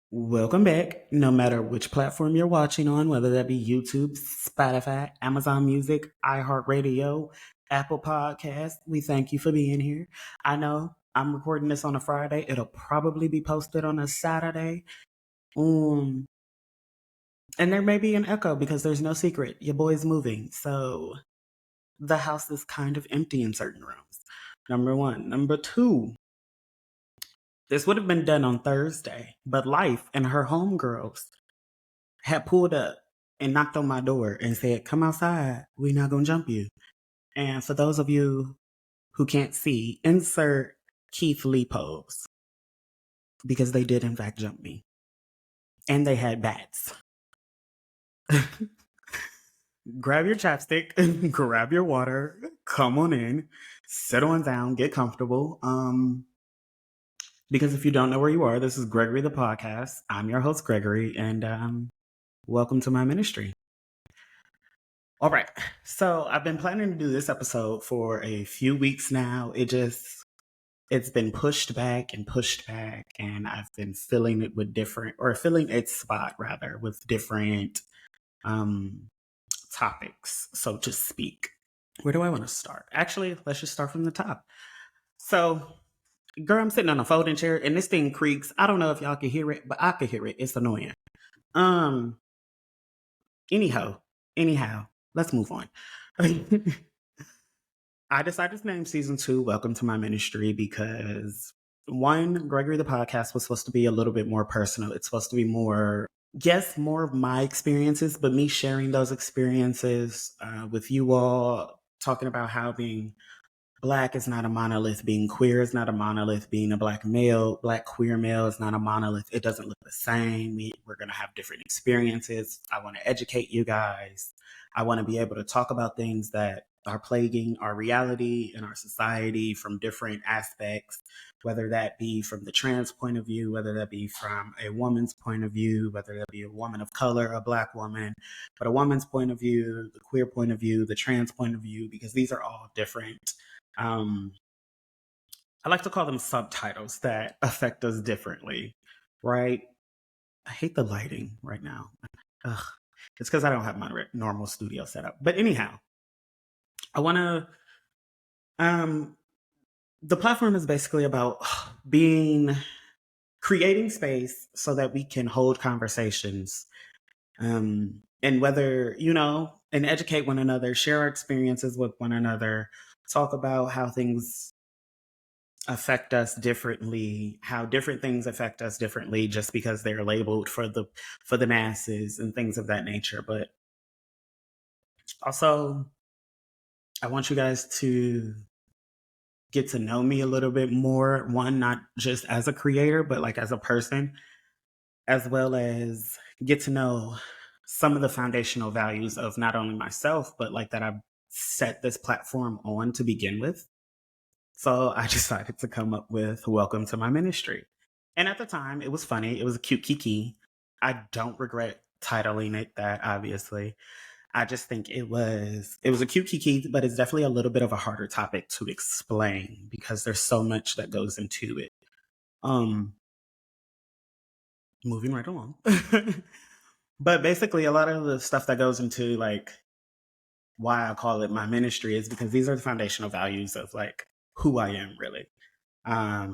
Welcome back, no matter which platform you're watching on, whether that be YouTube, Spotify, Amazon Music, iHeartRadio, Apple Podcasts. We thank you for being here. I know I'm recording this on a Friday. It'll probably be posted on a Saturday. Um, and there may be an echo because there's no secret. Your boy's moving. So the house is kind of empty in certain rooms. Number one. Number two, this would have been done on Thursday, but Life and her homegirls had pulled up and knocked on my door and said, "Come outside. We're not going to jump you." And for those of you who can't see, insert Keith Lee pose because they did, in fact, jump me. And they had bats. Grab your chapstick, grab your water, come on in, sit on down, get comfortable. Because if you don't know where you are, this is Gregory the podcast. I'm your host, Gregory, and welcome to my ministry. All right. So I've been planning to do this episode for a few weeks now. It's been pushed back, and I've been filling it with filling its spot rather with different topics, so to speak. Where do I want to start? Actually, let's just start from the top. So, girl, I'm sitting on a folding chair and this thing creaks. I don't know if y'all can hear it, but I can hear it. It's annoying. Anyhow, let's move on. I decided to name season 2 Welcome to My Ministry because one, Gregory the podcast was supposed to be a little bit more personal. It's supposed to be more of my experiences, but me sharing those experiences with you all, talking about how being Black is not a monolith, being queer is not a monolith, being a Black queer male is not a monolith. It doesn't look the same. We're going to have different experiences. I want to educate you guys. I want to be able to talk about things that are plaguing our reality and our society from different aspects, whether that be from the trans point of view, whether that be from a woman's point of view, whether that be a woman of color, a Black woman, but a woman's point of view, the queer point of view, the trans point of view, because these are all different. I like to call them subtitles that affect us differently, right? I hate the lighting right now. Ugh. It's because I don't have my normal studio setup. But anyhow, I want to. The platform is basically about creating space so that we can hold conversations, and whether and educate one another, share our experiences with one another, talk about how things affect us differently, how different things affect us differently just because they're labeled for the masses and things of that nature. But also, I want you guys to get to know me a little bit more. One, not just as a creator, but like as a person, as well as get to know some of the foundational values of not only myself, but like that I've set this platform on to begin with. So I decided to come up with Welcome to My Ministry. And at the time, it was funny. It was a cute kiki. I don't regret titling it that, obviously. I just think it was a cute kiki, but it's definitely a little bit of a harder topic to explain because there's so much that goes into it. Moving right along. But basically, a lot of the stuff that goes into like why I call it my ministry is because these are the foundational values of like who I am really. I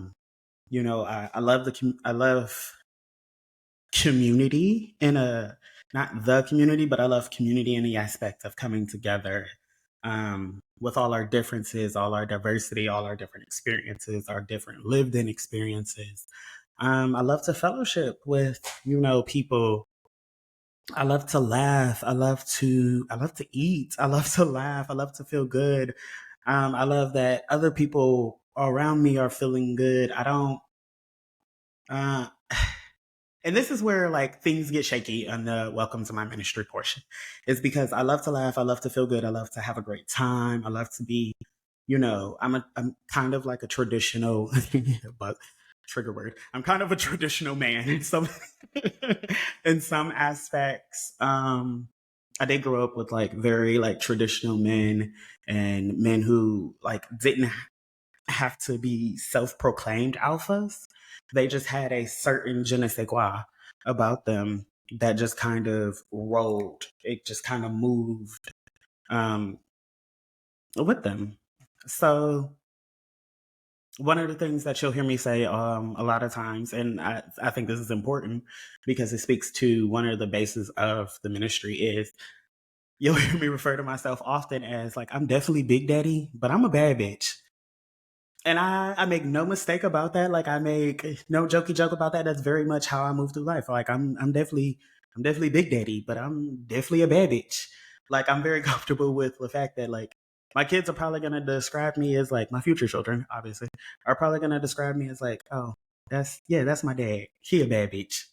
love community not the community, but I love community in the aspect of coming together with all our differences, all our diversity, all our different experiences, our different lived in experiences. I love to fellowship with, people. I love to laugh. I love to eat. I love to laugh. I love to feel good. I love that other people around me are feeling good. I don't, uh, and this is where like things get shaky on the Welcome to My Ministry portion, is because I love to laugh. I love to feel good. I love to have a great time. I love to be, I'm kind of like a traditional, but trigger word. I'm kind of a traditional man in some in some aspects. I did grow up with like very like traditional men and men who like didn't have to be self-proclaimed alphas. They just had a certain je ne sais quoi. about them that just kind of rolled. It just kind of moved um, with them. So one of the things that you'll hear me say a lot of times, and I think this is important because it speaks to one of the bases of the ministry, is you'll hear me refer to myself often as like, I'm definitely Big Daddy, but I'm a bad bitch. And I make no mistake about that. Like I make no jokey joke about that. That's very much how I move through life. Like I'm definitely Big Daddy, but I'm definitely a bad bitch. Like I'm very comfortable with the fact that like my kids are probably gonna describe me as like my future children, obviously, are probably gonna describe me as like, oh, that's my dad. He a bad bitch.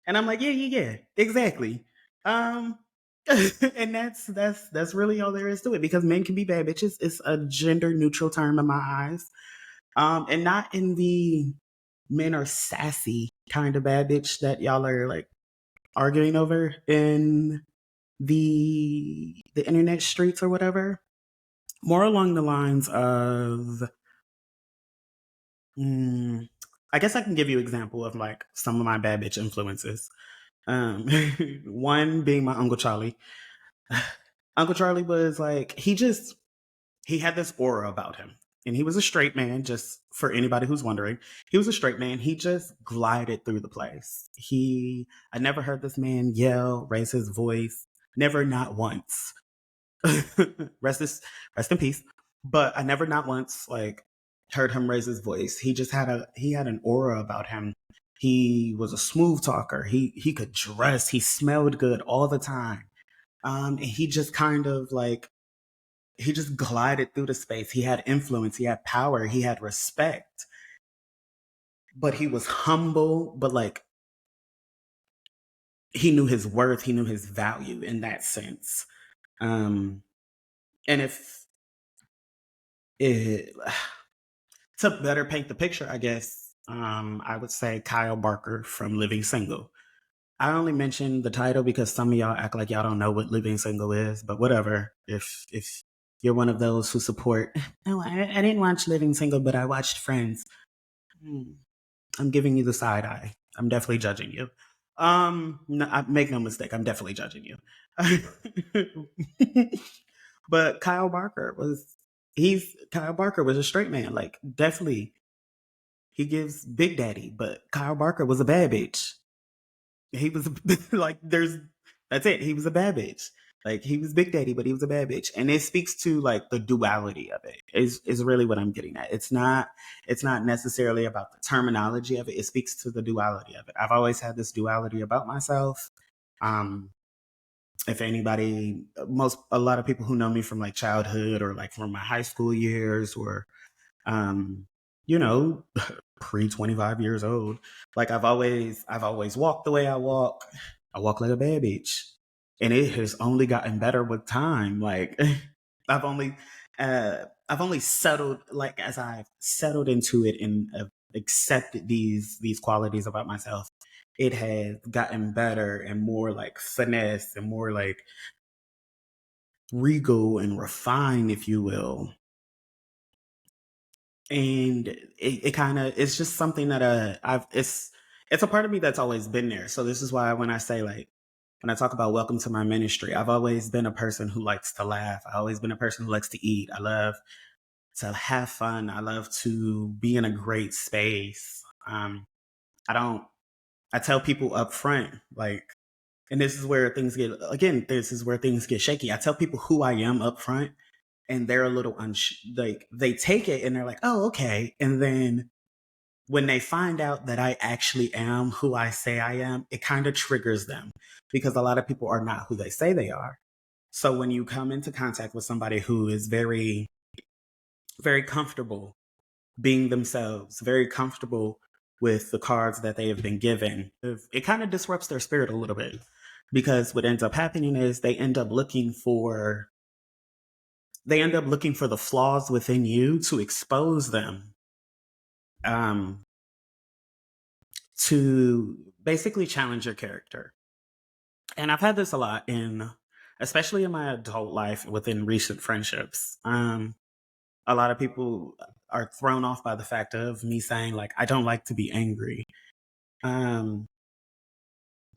And I'm like, yeah, exactly. Um and that's really all there is to it because men can be bad bitches. It's a gender neutral term in my eyes, and not in the men are sassy kind of bad bitch that y'all are like arguing over in the internet streets or whatever. More along the lines of, mm, I guess I can give you an example of like some of my bad bitch influences. Um, one being my Uncle Charlie. Uncle Charlie was like, he had this aura about him. And he was a straight man, just for anybody who's wondering. He was a straight man. He just glided through the place. I never heard this man yell, raise his voice, never, not once. rest, is, rest in peace. But I never, not once, like, heard him raise his voice. He had an aura about him. He was a smooth talker. He could dress. He smelled good all the time. And he just kind of like he just glided through the space. He had influence, he had power, he had respect, but he was humble, but like he knew his worth, he knew his value in that sense. Um, and if it, to better paint the picture, I guess, I would say Kyle Barker from Living Single. I only mentioned the title because some of y'all act like y'all don't know what Living Single is, but whatever. If you're one of those who support, no, I didn't watch Living Single, but I watched Friends. Hmm. I'm giving you the side eye. I'm definitely judging you. No, make no mistake, I'm definitely judging you. But Kyle Barker was a straight man. Like definitely, he gives Big Daddy, but Kyle Barker was a bad bitch. He was like, that's it. He was a bad bitch. Like he was Big Daddy, but he was a bad bitch, and it speaks to like the duality of it. Is really what I'm getting at. It's not necessarily about the terminology of it. It speaks to the duality of it. I've always had this duality about myself. Um, if anybody, a lot of people who know me from like childhood or like from my high school years or um, you know, pre 25 years old. Like I've always walked the way I walk. I walk like a bad bitch. And it has only gotten better with time. Like I've only I've only settled like as I've settled into it and accepted these qualities about myself. It has gotten better and more like finesse and more like regal and refined, if you will. And it kind of it's just something that I've it's a part of me that's always been there. So this is why when I say like when I talk about welcome to my ministry, I've always been a person who likes to laugh. I've always been a person who likes to eat. I love to have fun. I love to be in a great space. I don't. I tell people up front like, and this is where things get again. This is where things get shaky. I tell people who I am up front, and they're a little like they take it and they're like, oh, okay, and then when they find out that I actually am who I say I am, it kind of triggers them because a lot of people are not who they say they are. So when you come into contact with somebody who is very, very comfortable being themselves, very comfortable with the cards that they have been given, it kind of disrupts their spirit a little bit because what ends up happening is they end up looking for the flaws within you to expose them, um, to basically challenge your character. And I've had this a lot especially in my adult life within recent friendships. A lot of people are thrown off by the fact of me saying like, I don't like to be angry. Um,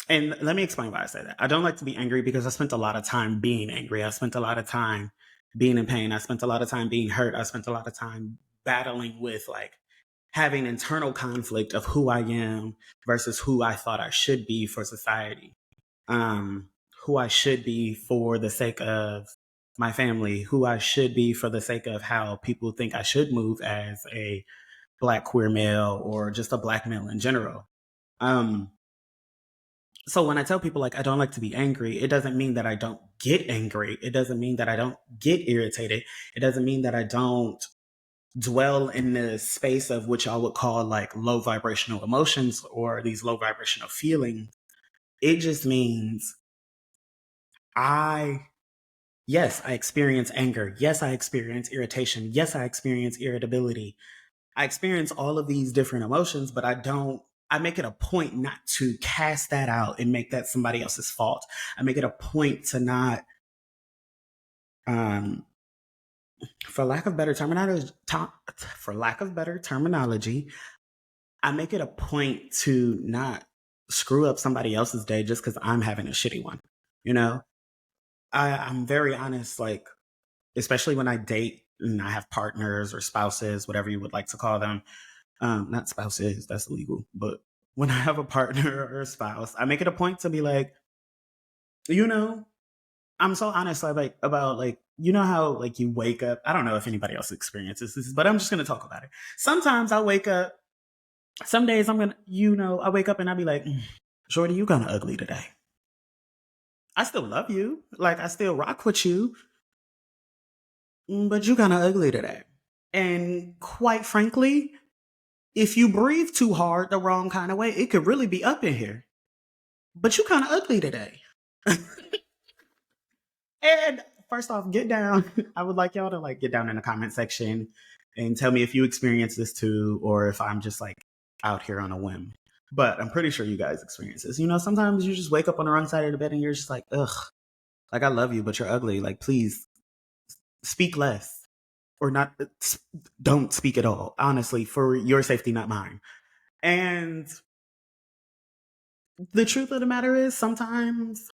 And let me explain why I say that. I don't like to be angry because I spent a lot of time being angry. I spent a lot of time being in pain. I spent a lot of time being hurt. I spent a lot of time battling with like having internal conflict of who I am versus who I thought I should be for society. Um, who I should be for the sake of my family, who I should be for the sake of how people think I should move as a black queer male or just a black male in general. Um, so when I tell people like I don't like to be angry, it doesn't mean that I don't get angry. It doesn't mean that I don't get irritated. It doesn't mean that I don't dwell in the space of which I would call like low vibrational emotions or these low vibrational feelings. It just means I, yes, I experience anger. Yes, I experience irritation. Yes, I experience irritability. I experience all of these different emotions, but I make it a point not to cast that out and make that somebody else's fault. I make it a point to not, um, for lack of better terminology, I make it a point to not screw up somebody else's day just because I'm having a shitty one. You know, I'm very honest, like, especially when I date and I have partners or spouses, whatever you would like to call them. Not spouses, that's illegal, but when I have a partner or a spouse, I make it a point to be like, you know, I'm so honest like about like you know how like you wake up. I don't know if anybody else experiences this, but I'm just gonna talk about it. Sometimes I wake up. Some days I'm gonna, I wake up and I'll be like, Shorty, you kind of ugly today. I still love you, like I still rock with you, but you kind of ugly today. And quite frankly, if you breathe too hard the wrong kind of way, it could really be up in here. But you kind of ugly today. And first off, get down. I would like y'all to like get down in the comment section and tell me if you experience this too, or if I'm just like out here on a whim. But I'm pretty sure you guys experience this. Sometimes you just wake up on the wrong side of the bed and you're just like, ugh, like I love you, but you're ugly. Like, please speak less or not. Don't speak at all. Honestly, for your safety, not mine. And the truth of the matter is, sometimes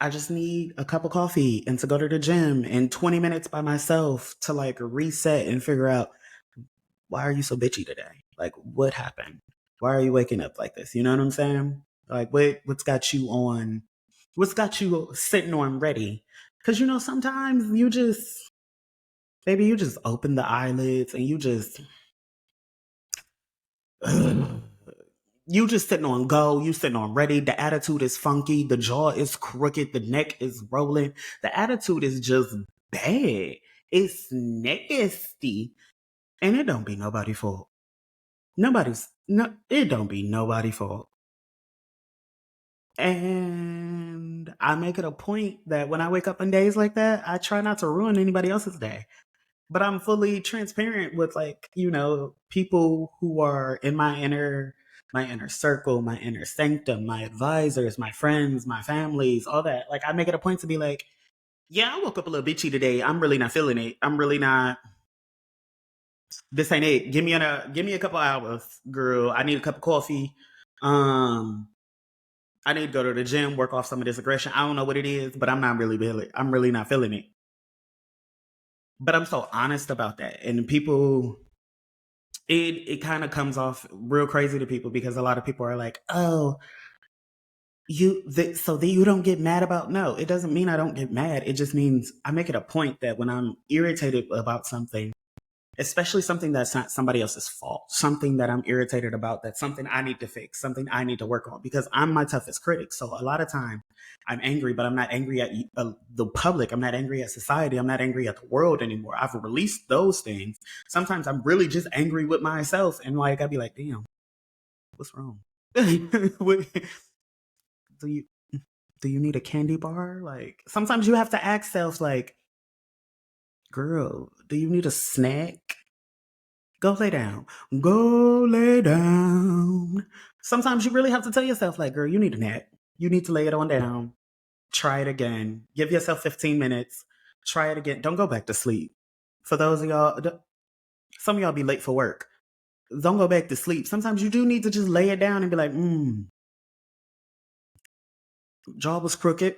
I just need a cup of coffee and to go to the gym and 20 minutes by myself to like reset and figure out why are you so bitchy today? Like what happened? Why are you waking up like this? You know what I'm saying? Like what's got you on? What's got you sitting on ready? Cause sometimes you just open the eyelids and you just you just sitting on go, you sitting on ready. The attitude is funky, the jaw is crooked, the neck is rolling. The attitude is just bad. It's nasty. And it don't be nobody fault. It don't be nobody fault. And I make it a point that when I wake up on days like that, I try not to ruin anybody else's day. But I'm fully transparent with people who are in my inner circle, my inner sanctum, my advisors, my friends, my families, all that. Like I make it a point to be like, yeah, I woke up a little bitchy today. I'm really not feeling it. I'm really not. This ain't it. Give me a couple hours, girl. I need a cup of coffee. I need to go to the gym, work off some of this aggression. I don't know what it is, but I'm really not feeling it. But I'm so honest about that. And people, it kind of comes off real crazy to people because a lot of people are like, oh, so that you don't get mad about. No, it doesn't mean I don't get mad. It just means I make it a point that when I'm irritated about something, especially something that's not somebody else's fault, something that I'm irritated about, that's something I need to fix, something I need to work on, because I'm my toughest critic. So a lot of time I'm angry, but I'm not angry at the public. I'm not angry at society. I'm not angry at the world anymore. I've released those things. Sometimes I'm really just angry with myself. And like, I'd be like, damn, what's wrong? do you, do you need a candy bar? Like sometimes you have to ask self like, girl, do you need a snack? Go lay down. Go lay down. Sometimes you really have to tell yourself, like, girl, you need a nap. You need to lay it on down. Try it again. Give yourself 15 minutes. Try it again. Don't go back to sleep. For those of y'all, some of y'all be late for work. Don't go back to sleep. Sometimes you do need to just lay it down and be like, Jaw was crooked,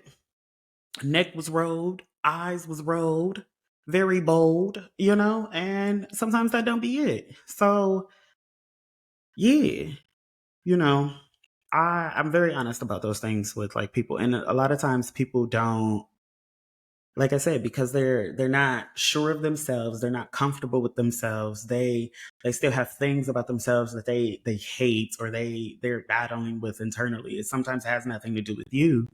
neck was rolled, eyes was rolled, very bold, and sometimes that don't be it. So yeah, you know, I'm very honest about those things with like people. And a lot of times people don't, like I said, because they're not sure of themselves, they're not comfortable with themselves. They still have things about themselves that they hate or they're battling with internally. It sometimes has nothing to do with you,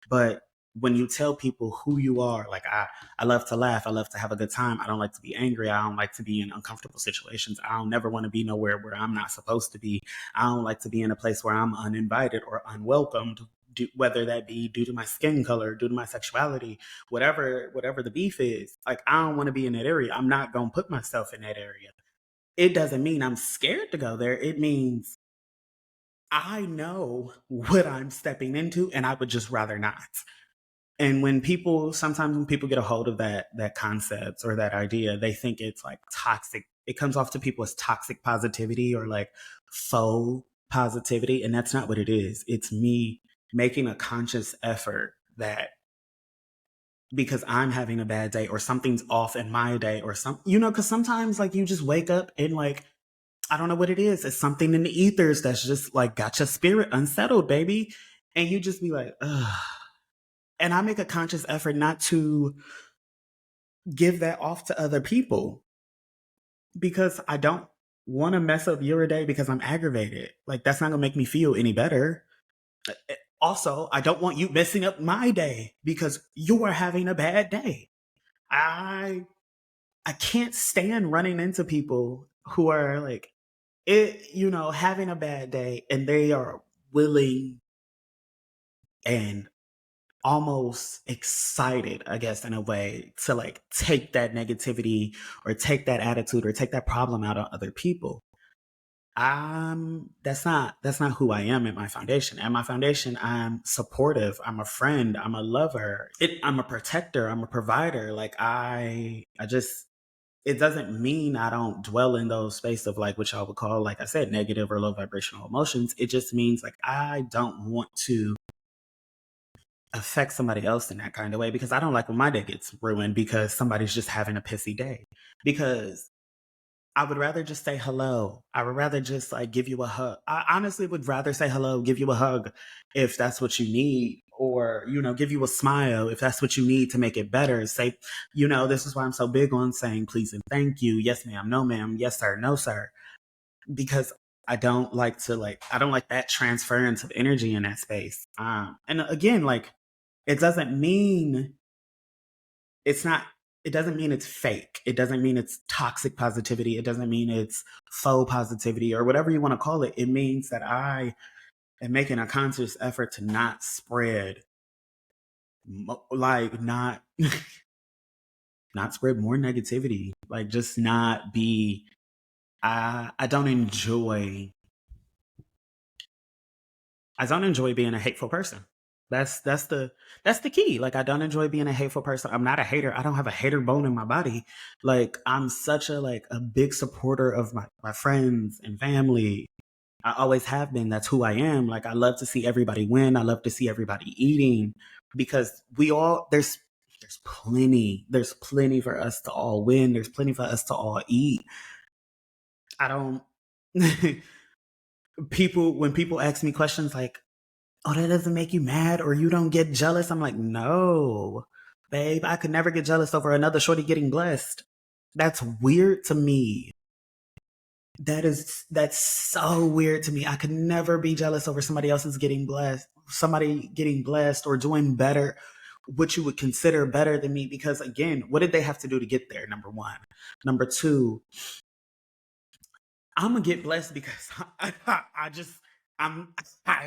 but when you tell people who you are, like I love to laugh, I love to have a good time, I don't like to be angry, I don't like to be in uncomfortable situations, I don't never want to be nowhere where I'm not supposed to be, I don't like to be in a place where I'm uninvited or unwelcomed, whether that be due to my skin color, due to my sexuality, whatever the beef is. Like I don't want to be in that area. I'm not going to put myself in that area. It doesn't mean I'm scared to go there. It means I know what I'm stepping into and I would just rather not. And sometimes when people get a hold of that concept or that idea, they think it's like toxic. It comes off to people as toxic positivity or like faux positivity, and that's not what it is. It's me making a conscious effort that because I'm having a bad day or something's off in my day or because sometimes like you just wake up and like, I don't know what it is. It's something in the ethers that's just like got your spirit unsettled, baby. And you just be like, ugh. And I make a conscious effort not to give that off to other people because I don't want to mess up your day because I'm aggravated. Like that's not gonna make me feel any better. Also, I don't want you messing up my day because you are having a bad day. I I can't stand running into people who are like having a bad day and they are willing and almost excited, I guess, in a way, to like take that negativity or take that attitude or take that problem out on other people. That's not who I am at my foundation. At my foundation, I'm supportive, I'm a friend, I'm a lover, I'm a protector, I'm a provider. Like I just it doesn't mean I don't dwell in those space of like what y'all would call, like I said, negative or low vibrational emotions. It just means like I don't want to affect somebody else in that kind of way because I don't like when my day gets ruined because somebody's just having a pissy day. Because I would rather just say hello. I would rather just like give you a hug. I honestly would rather say hello, give you a hug if that's what you need, or, give you a smile if that's what you need to make it better. Say, this is why I'm so big on saying please and thank you. Yes, ma'am. No, ma'am. Yes, sir. No, sir. Because I don't like that transference of energy in that space. And again, like, it doesn't mean it's not it doesn't mean it's fake. It doesn't mean it's toxic positivity. It doesn't mean it's faux positivity or whatever you want to call it. It means that I am making a conscious effort to not spread like not spread more negativity. Like just not be I don't enjoy being a hateful person. That's the key. Like I don't enjoy being a hateful person. I'm not a hater. I don't have a hater bone in my body. Like I'm such a big supporter of my friends and family. I always have been. That's who I am. Like I love to see everybody win. I love to see everybody eating because there's plenty for us to all win. There's plenty for us to all eat. I don't when people ask me questions like, oh, that doesn't make you mad or you don't get jealous. I'm like, no, babe, I could never get jealous over another shorty getting blessed. That's weird to me. That's so weird to me. I could never be jealous over somebody getting blessed or doing better, what you would consider better than me. Because again, what did they have to do to get there? Number one. Number two, I'm gonna get blessed because I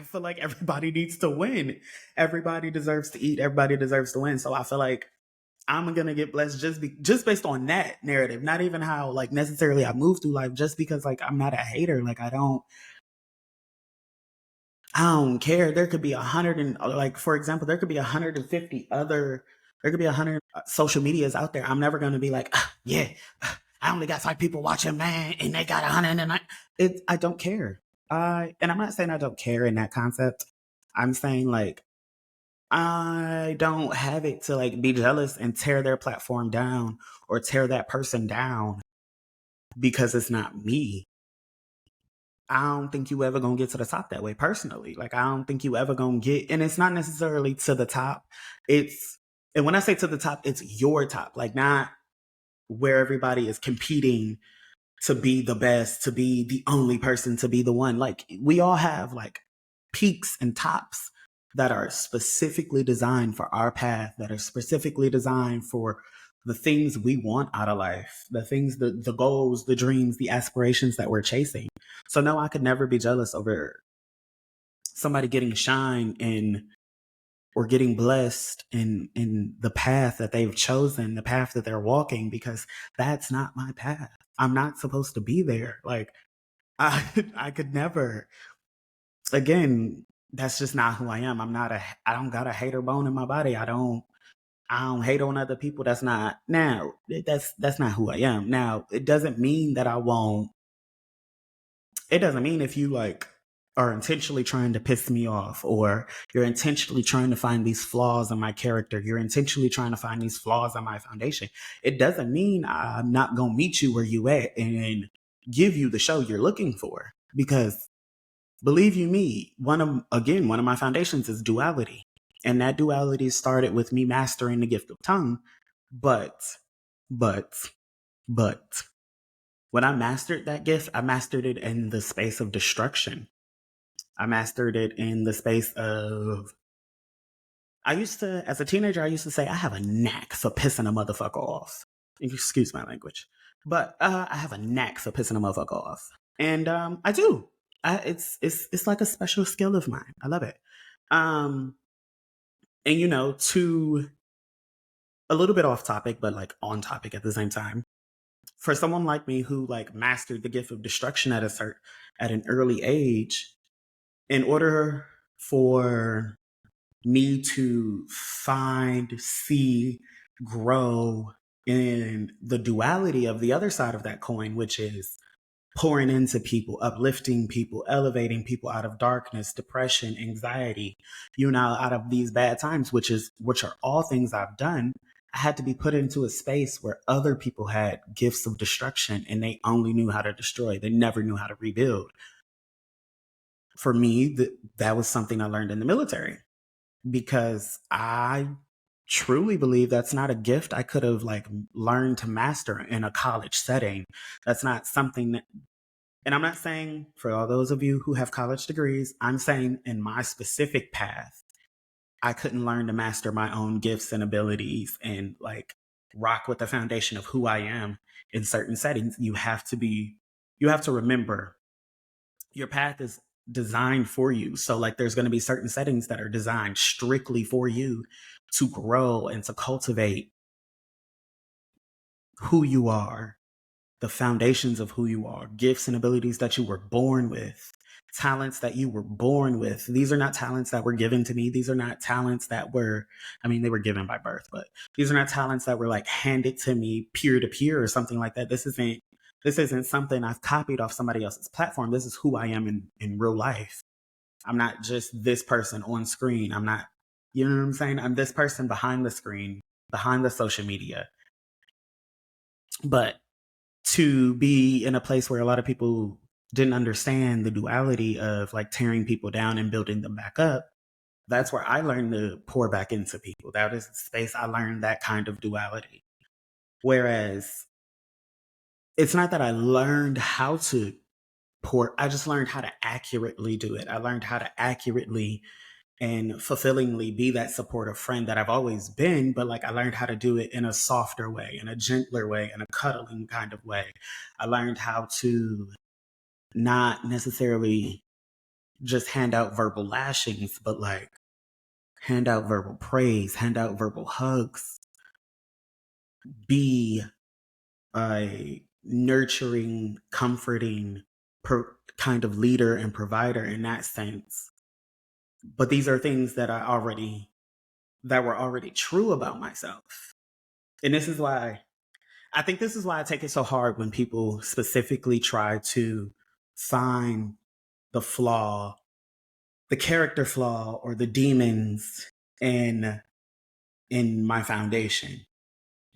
feel like everybody needs to win. Everybody deserves to eat. Everybody deserves to win. So I feel like I'm gonna get blessed just based on that narrative. Not even how like necessarily I move through life. Just because like I'm not a hater. Like I don't care. There could be 100 and like for example, there could be 150 other. There could be 100 social medias out there. I'm never gonna be like, yeah. I only got 5 people watching, man, and they got 100 and I don't care. And I'm not saying I don't care in that concept. I'm saying like I don't have it to like be jealous and tear their platform down or tear that person down because it's not me. I don't think you ever gonna get to the top that way personally. Like I don't think you ever gonna get, and it's not necessarily to the top. It's, and when I say to the top, it's your top, like not where everybody is competing to be the best, to be the only person, to be the one. Like we all have like peaks and tops that are specifically designed for our path, that are specifically designed for the things we want out of life, the things, the goals, the dreams, the aspirations that we're chasing. So no, I could never be jealous over somebody getting shine in or getting blessed in the path that they've chosen, the path that they're walking, because that's not my path. I'm not supposed to be there. Like I I could never. Again, that's just not who I am. I don't got a hater bone in my body. I don't hate on other people. That's not now. That's not who I am. Now, it doesn't mean that I won't. It doesn't mean if you like are intentionally trying to piss me off, or you're intentionally trying to find these flaws in my character, you're intentionally trying to find these flaws in my foundation. It doesn't mean I'm not gonna meet you where you at and give you the show you're looking for. Because believe you me, one of my foundations is duality. And that duality started with me mastering the gift of tongue. But, but, but when I mastered that gift, I mastered it in the space of destruction. I mastered it in the space of, as a teenager, I used to say, I have a knack for pissing a motherfucker off. Excuse my language. But I have a knack for pissing a motherfucker off. And I do. It's like a special skill of mine. I love it. Um, and to a little bit off topic, but like on topic at the same time. For someone like me who like mastered the gift of destruction at an early age, in order for me to find, see, grow in the duality of the other side of that coin, which is pouring into people, uplifting people, elevating people out of darkness, depression, anxiety, out of these bad times, which are all things I've done. I had to be put into a space where other people had gifts of destruction and they only knew how to destroy. They never knew how to rebuild. For me, that was something I learned in the military, because I truly believe that's not a gift I could have like learned to master in a college setting. That's not something that, and I'm not saying for all those of you who have college degrees, I'm saying in my specific path, I couldn't learn to master my own gifts and abilities and like rock with the foundation of who I am in certain settings. You have to remember your path is designed for you. So like there's going to be certain settings that are designed strictly for you to grow and to cultivate who you are, the foundations of who you are, gifts and abilities that you were born with, talents that you were born with. These are not talents that were given to me. These are not talents that were, I mean, they were given by birth, but these are not talents that were like handed to me peer to peer or something like that. This isn't something I've copied off somebody else's platform. This is who I am in real life. I'm not just this person on screen. I'm not, you know what I'm saying? I'm this person behind the screen, behind the social media. But to be in a place where a lot of people didn't understand the duality of like tearing people down and building them back up, that's where I learned to pour back into people. That is the space I learned that kind of duality. Whereas it's not that I learned how to pour, I just learned how to accurately do it. I learned how to accurately and fulfillingly be that supportive friend that I've always been, but like I learned how to do it in a softer way, in a gentler way, in a cuddling kind of way. I learned how to not necessarily just hand out verbal lashings, but like hand out verbal praise, hand out verbal hugs, be a nurturing, comforting kind of leader and provider in that sense. But these are things that were already true about myself. And this is why I take it so hard when people specifically try to find the flaw, the character flaw, or the demons in my foundation,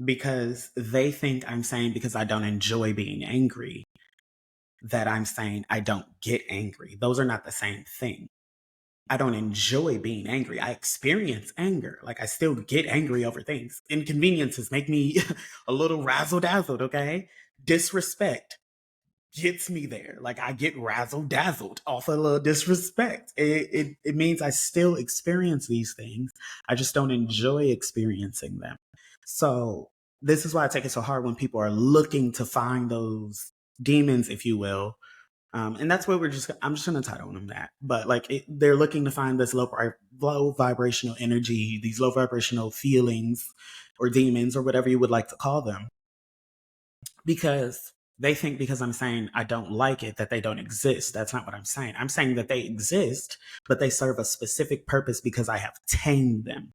because they think I'm saying because I don't enjoy being angry that I'm saying I don't get angry. Those are not the same thing. I don't enjoy being angry. I experience anger. Like, I still get angry over things. Inconveniences make me a little razzle dazzled, okay? Disrespect gets me there. Like, I get razzle dazzled off a little disrespect. It means I still experience these things. I just don't enjoy experiencing them. So this is why I take it so hard when people are looking to find those demons, if you will. And that's where I'm just going to title them that. But like, they're looking to find this low vibrational energy, these low vibrational feelings or demons or whatever you would like to call them, because they think because I'm saying I don't like it that they don't exist. That's not what I'm saying. I'm saying that they exist, but they serve a specific purpose because I have tamed them,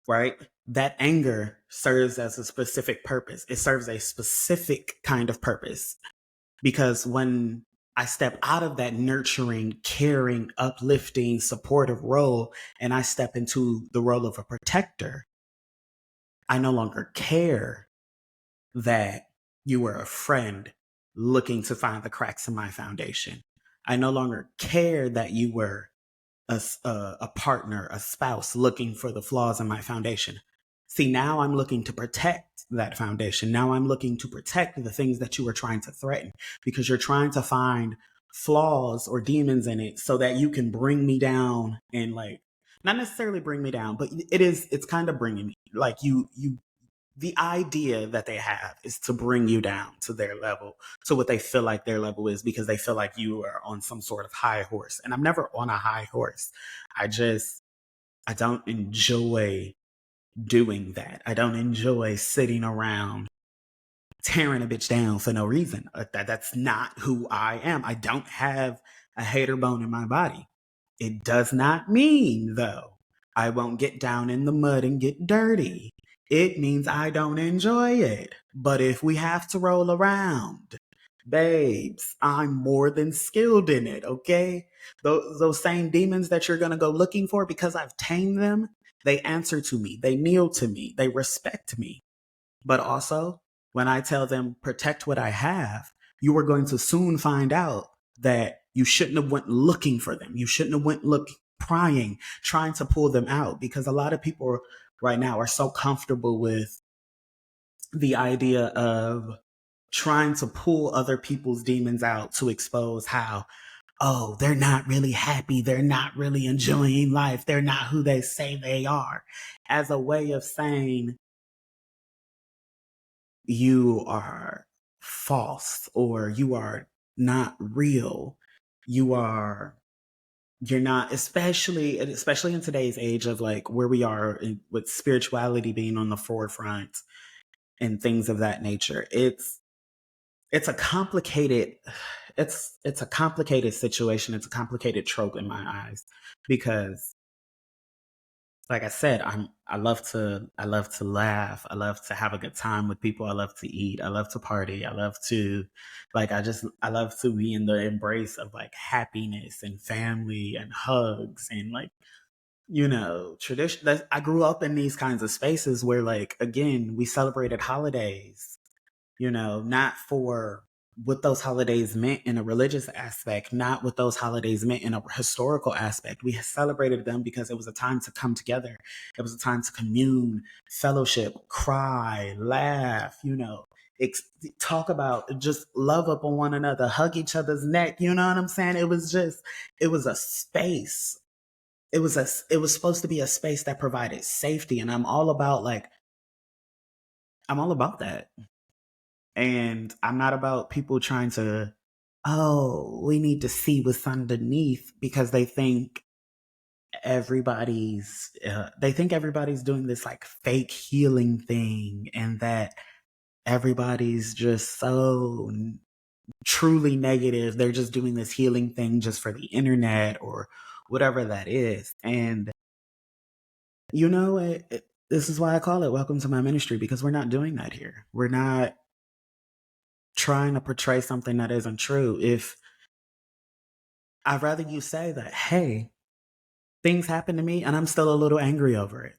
right? That anger serves as a specific purpose. It serves a specific kind of purpose, because when I step out of that nurturing, caring, uplifting, supportive role and I step into the role of a protector, I no longer care that you were a friend looking to find the cracks in my foundation. I no longer care that you were a partner, a spouse looking for the flaws in my foundation. See, now I'm looking to protect that foundation. Now I'm looking to protect the things that you were trying to threaten, because you're trying to find flaws or demons in it so that you can bring me down, and like, not necessarily bring me down, but it's kind of bringing me, like, you the idea that they have is to bring you down to their level, to what they feel like their level is, because they feel like you are on some sort of high horse. And I'm never on a high horse. I don't enjoy doing that. I don't enjoy sitting around tearing a bitch down for no reason. That's not who I am. I don't have a hater bone in my body. It does not mean, though, I won't get down in the mud and get dirty. It means I don't enjoy it. But if we have to roll around, babes, I'm more than skilled in it, okay? Those same demons that you're going to go looking for, because I've tamed them, they answer to me. They kneel to me. They respect me. But also, when I tell them protect what I have, you are going to soon find out that you shouldn't have went looking for them. You shouldn't have went prying, trying to pull them out, because a lot of people right now are so comfortable with the idea of trying to pull other people's demons out to expose how, oh, they're not really happy. They're not really enjoying life. They're not who they say they are, as a way of saying, you are false, or you are not real. You are, you're not, especially in today's age of like where we are with spirituality being on the forefront and things of that nature. It's a complicated, it's a complicated situation. It's a complicated trope in my eyes, because like I said, I love to laugh. I love to have a good time with people. I love to eat. I love to party. I love to, like, I love to be in the embrace of like happiness and family and hugs and like, tradition. I grew up in these kinds of spaces where, like, again, we celebrated holidays, not for what those holidays meant in a religious aspect, not what those holidays meant in a historical aspect. We celebrated them because it was a time to come together. It was a time to commune, fellowship, cry, laugh, ex- talk about, just love up on one another, hug each other's neck. You know what I'm saying? It was a space. It was supposed to be a space that provided safety. And I'm all about that. And I'm not about people trying to, oh, we need to see what's underneath, because they think everybody's doing this like fake healing thing, and that everybody's just so truly negative. They're just doing this healing thing just for the internet or whatever that is. And this is why I call it Welcome to My Ministry, because we're not doing that here. We're not trying to portray something that isn't true. If I'd rather you say that, hey, Things happen to me and I'm still a little angry over it.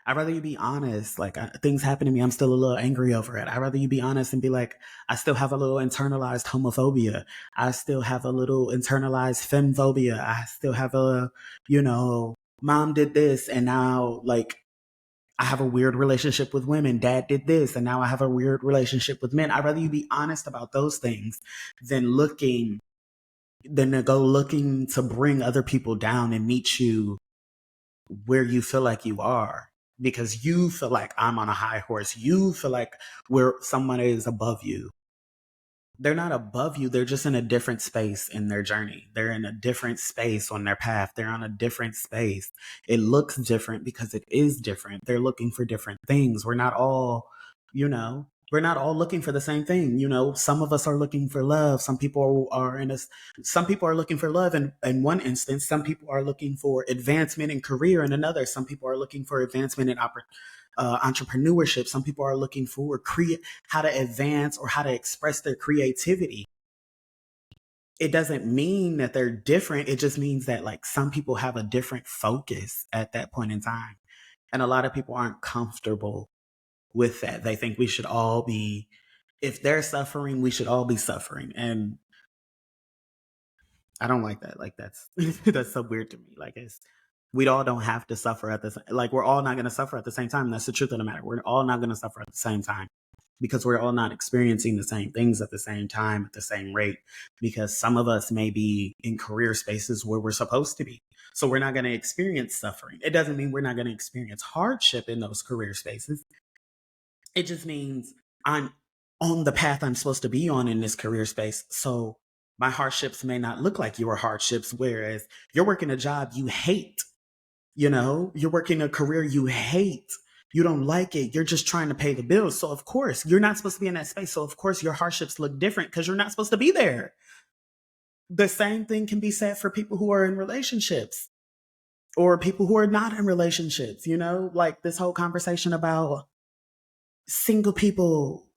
I'd rather you be honest. Like, things happen to me, I'm still a little angry over it. I'd rather you be honest and be like, I still have a little internalized homophobia. I still have a little internalized femphobia. I still have a, you know, mom did this and now, like, I have a weird relationship with women. Dad did this and now I have a weird relationship with men. I'd rather you be honest about those things than to go looking to bring other people down and meet you where you feel like you are, because you feel like I'm on a high horse. You feel like where someone is above you. They're not above you. They're just in a different space in their journey. They're in a different space on their path. They're on a different space. It looks different because it is different. They're looking for different things. We're not all looking for the same thing. Some of us are looking for love. Some people are looking for love in one instance. Some people are looking for advancement in career in another. Some people are looking for advancement in entrepreneurship. Some people are looking for how to advance or how to express their creativity. It doesn't mean that they're different. It just means that, like, some people have a different focus at that point in time. And a lot of people aren't comfortable with that. They think if they're suffering, we should all be suffering. And I don't like that. Like, that's that's so weird to me. Like, we all don't have to suffer we're all not going to suffer at the same time. That's the truth of the matter. We're all not going to suffer at the same time because we're all not experiencing the same things at the same time, at the same rate, because some of us may be in career spaces where we're supposed to be. So we're not going to experience suffering. It doesn't mean we're not going to experience hardship in those career spaces. It just means I'm on the path I'm supposed to be on in this career space. So my hardships may not look like your hardships, whereas you're working a job you hate. You're working a career you hate. You don't like it. You're just trying to pay the bills. So of course you're not supposed to be in that space. So of course your hardships look different because you're not supposed to be there. The same thing can be said for people who are in relationships or people who are not in relationships, like this whole conversation about single people.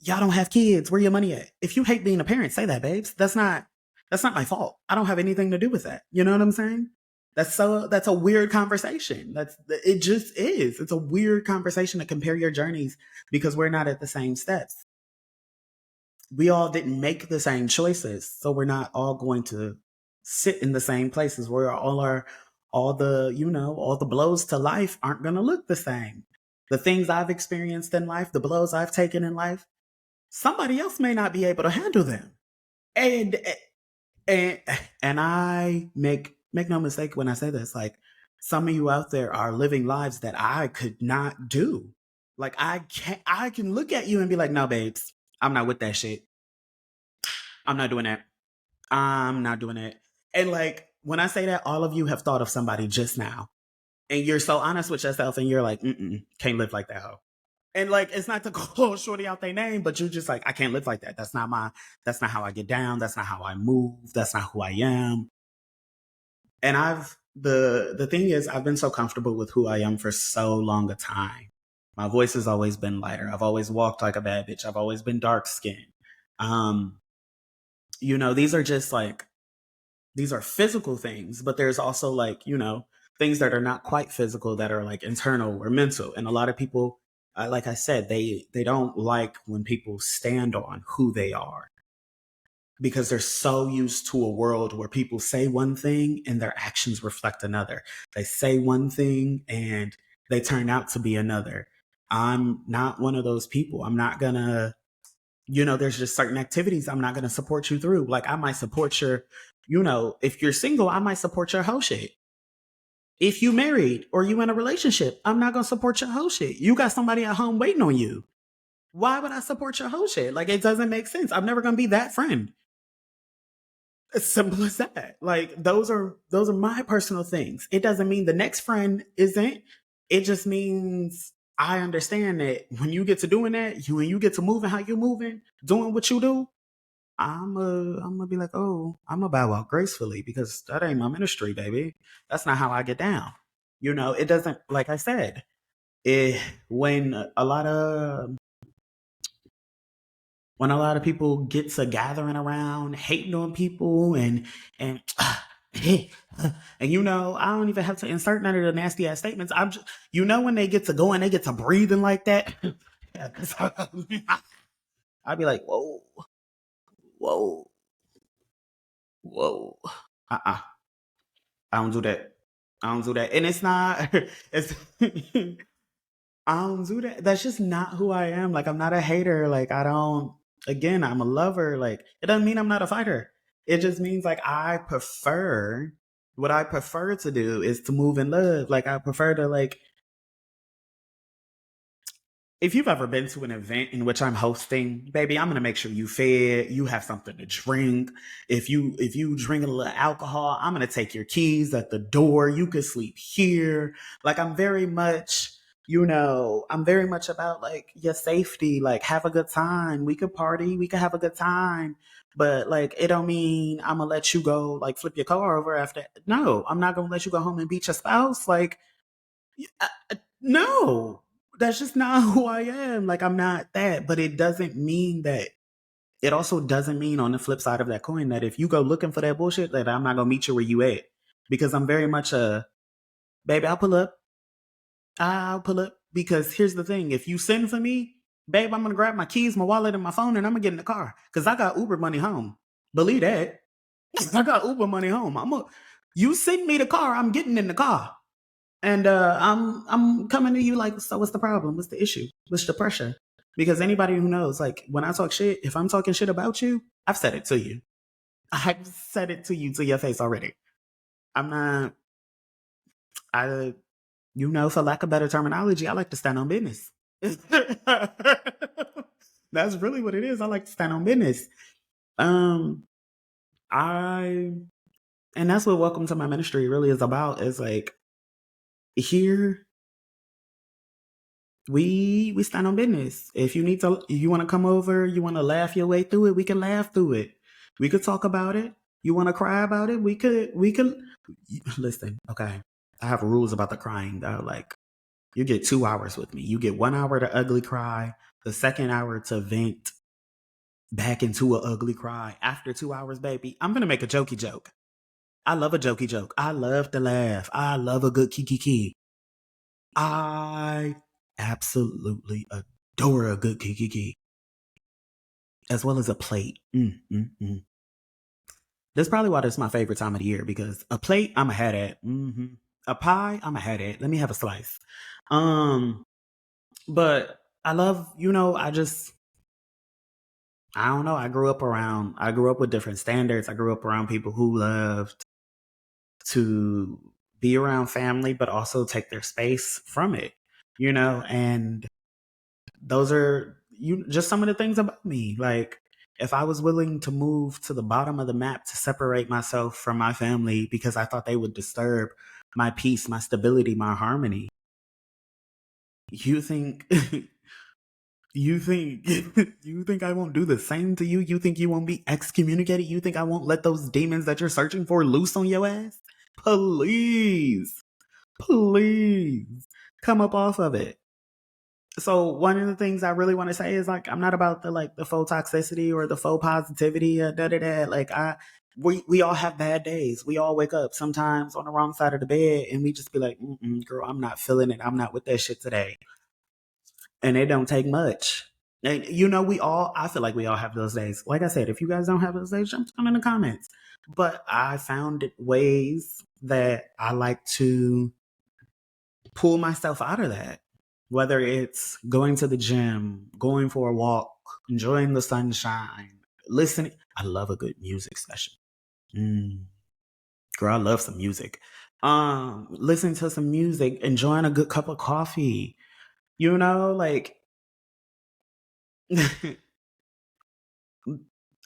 Y'all don't have kids. Where your money at? If you hate being a parent, say that, babes. That's not my fault. I don't have anything to do with that. You know what I'm saying? That's a weird conversation. It just is. It's a weird conversation to compare your journeys because we're not at the same steps. We all didn't make the same choices, so we're not all going to sit in the same places where all the blows to life aren't going to look the same. The things I've experienced in life, the blows I've taken in life, somebody else may not be able to handle them. And and and I make no mistake when I say this, like, some of you out there are living lives that I could not do. Like, I can look at you and be like, no, babes, I'm not with that shit. I'm not doing that. I'm not doing it. And like, when I say that, all of you have thought of somebody just now. And you're so honest with yourself and you're like, can't live like that hoe. And like, it's not to call shorty out their name, but you just like, I can't live like that. That's not how I get down. That's not how I move. That's not who I am. And the thing is, I've been so comfortable with who I am for so long a time. My voice has always been lighter. I've always walked like a bad bitch. I've always been dark skinned. These are just like, these are physical things, but there's also like, things that are not quite physical that are like internal or mental. And a lot of people, like I said, they don't like when people stand on who they are because they're so used to a world where people say one thing and their actions reflect another. They say one thing and they turn out to be another. I'm not one of those people. I'm not gonna, there's just certain activities I'm not gonna support you through. Like, I might support if you're single, I might support your whole shit. If you married or you in a relationship, I'm not gonna support your whole shit. You got somebody at home waiting on you. Why would I support your whole shit? Like, it doesn't make sense. I'm never gonna be that friend. As simple as that. Like, those are my personal things. It doesn't mean the next friend isn't. It just means I understand that when you get to doing that, when you get to moving how you're moving, doing what you do, I'm gonna be like, oh, I'm gonna bow out gracefully because that ain't my ministry, baby. That's not how I get down. It doesn't. Like I said, when a lot of people get to gathering around, hating on people, and And I don't even have to insert none of the nasty ass statements. I'm just, when they get to going, they get to breathing like that. Yeah, 'cause I'd be like, whoa, whoa, whoa. Uh-uh. I don't do that. I don't do that. And it's not, it's, I don't do that. That's just not who I am. Like, I'm not a hater. Like, I don't, again, I'm a lover. Like, it doesn't mean I'm not a fighter. It just means, like, what I prefer to do is to move in love. Like, I prefer to, like, if you've ever been to an event in which I'm hosting, baby, I'm gonna make sure you fed, you have something to drink. If you drink a little alcohol, I'm gonna take your keys at the door. You could sleep here. Like I'm very much about like your safety. Like have a good time. We could party, we could have a good time. But like it don't mean I'm gonna let you go like flip your car over after. No, I'm not gonna let you go home and beat your spouse. Like no, that's just not who I am. Like, I'm not that. But it doesn't mean that. It also doesn't mean on the flip side of that coin that if you go looking for that bullshit, that I'm not gonna meet you where you at. Because I'm very much a baby. I'll pull up. I'll pull up. Because here's the thing: if you send for me, babe, I'm gonna grab my keys, my wallet, and my phone, and I'm gonna get in the car. Cause I got Uber money home. Believe that. I got Uber money home. You send me the car, I'm getting in the car. And I'm coming to you like, so what's the problem? What's the issue? What's the pressure? Because anybody who knows, like when I talk shit, if I'm talking shit about you, I've said it to you. I've said it to you to your face already. I'm not I for lack of better terminology, I like to stand on business. That's really what it is. I like to stand on business. Um I and that's what Welcome to My Ministry really is about. Is like here we stand on business. If you want to come over, you want to laugh your way through it, we can laugh through it. We could talk about it. You want to cry about it, we could listen. Okay, I have rules about the crying though. Like you get 2 hours with me. You get 1 hour to ugly cry. The second hour to vent back into a ugly cry. After 2 hours, baby, I'm gonna make a jokey joke. I love a jokey joke. I love to laugh. I love a good kiki. I absolutely adore a good kiki, as well as a plate. That's probably why that's my favorite time of the year, because a plate, I'm a head at. A pie, I'm a head at. Let me have a slice. But I love, I don't know. I grew up with different standards. I grew up around people who loved to be around family, but also take their space from it, and those are just some of the things about me. Like if I was willing to move to the bottom of the map to separate myself from my family because I thought they would disturb my peace, my stability, my harmony, you think you think you think I won't do the same to you? You think you won't be excommunicated? You think I won't let those demons that you're searching for loose on your ass? Please, please come up off of it. So one of the things I really want to say is like I'm not about the faux toxicity or the faux positivity or da da da. Like we all have bad days. We all wake up sometimes on the wrong side of the bed and we just be like, girl, I'm not feeling it. I'm not with that shit today. And it don't take much. And I feel like we all have those days. Like I said, if you guys don't have those days, jump down in the comments. But I found ways that I like to pull myself out of that. Whether it's going to the gym, going for a walk, enjoying the sunshine, listening. I love a good music session. Girl, I love some music. Listening to some music, enjoying a good cup of coffee. Like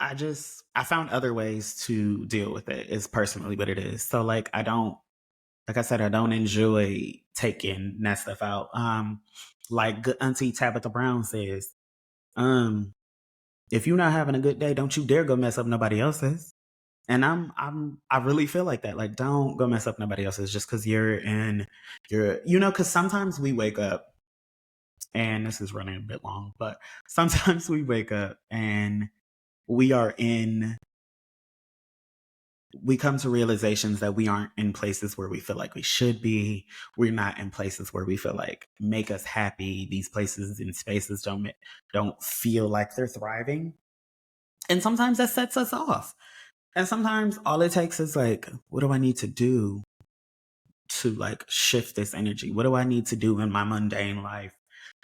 I found other ways to deal with it is personally what it is. So like like I said, I don't enjoy taking that stuff out. Like good Auntie Tabitha Brown says, if you're not having a good day, don't you dare go mess up nobody else's. And I really feel like that. Like, don't go mess up nobody else's just because because sometimes we wake up, and this is running a bit long, but sometimes we wake up and we are in we come to realizations that we aren't in places where we feel like we should be. We're not in places where we feel like make us happy. These places and spaces don't feel like they're thriving. And sometimes that sets us off. And sometimes all it takes is like, what do I need to do to like shift this energy? What do I need to do in my mundane life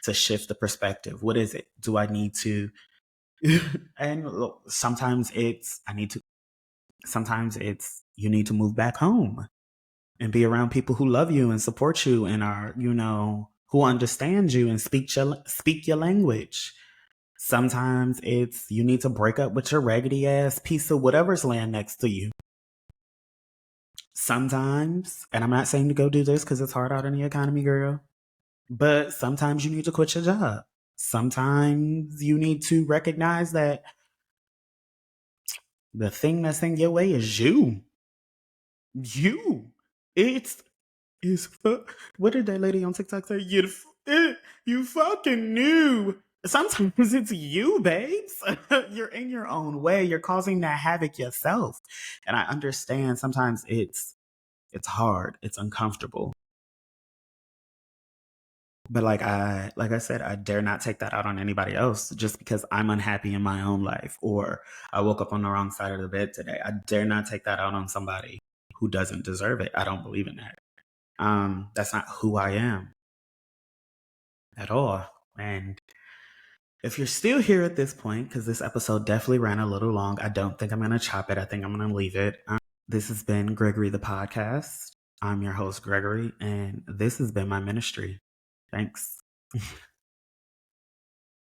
to shift the perspective? What is it? Do I need to and look, sometimes it's you need to move back home and be around people who love you and support you and are, who understand you and speak your language. Sometimes it's you need to break up with your raggedy ass piece of whatever's laying next to you. Sometimes, and I'm not saying to go do this because it's hard out in the economy, girl, but sometimes you need to quit your job. Sometimes you need to recognize that the thing that's in your way is you. You. It's what did that lady on TikTok say? You fucking knew. Sometimes it's you, babes. You're in your own way. You're causing that havoc yourself. And I understand sometimes it's hard. It's uncomfortable. But like I said, I dare not take that out on anybody else just because I'm unhappy in my own life or I woke up on the wrong side of the bed today. I dare not take that out on somebody who doesn't deserve it. I don't believe in that. That's not who I am at all. And if you're still here at this point, because this episode definitely ran a little long, I don't think I'm going to chop it. I think I'm going to leave it. This has been Gregory the Podcast. I'm your host, Gregory, and this has been my ministry. Thanks.